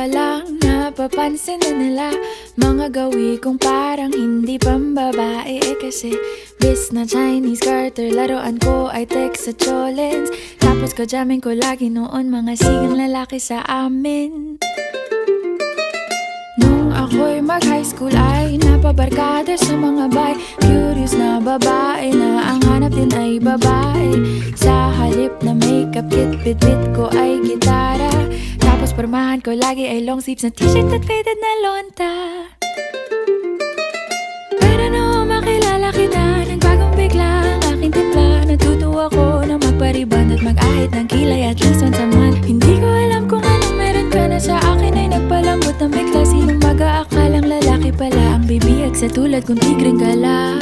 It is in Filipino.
pa lang napapansin na nila mga gawi kong parang hindi pambabae. Kasi bis na Chinese Carter, laruan ko ay text sa cholens. Tapos kajamin ko lagi noon mga sigang lalaki sa amin. Nung ako'y mag-high school ay napabarkada sa mga bay. Curious na babae na ang hanap din ay babae. Sa halip na makeup kit, bit-bit ko ay gitara. Tapos pormahan ko lagi ay long sleeves na t-shirt at faded na lonta. Pero noong makilala kita, nagbagong bigla ang aking timpla. Natutuwa ko na magpariban at mag-ahit ng kilay at least once a month. Hindi ko alam kung anong meron ka na sa akin ay nagpalambot ng bigla. Sinong mag-aakalang lalaki pala ang bibiyag sa tulad kong tigreng gala.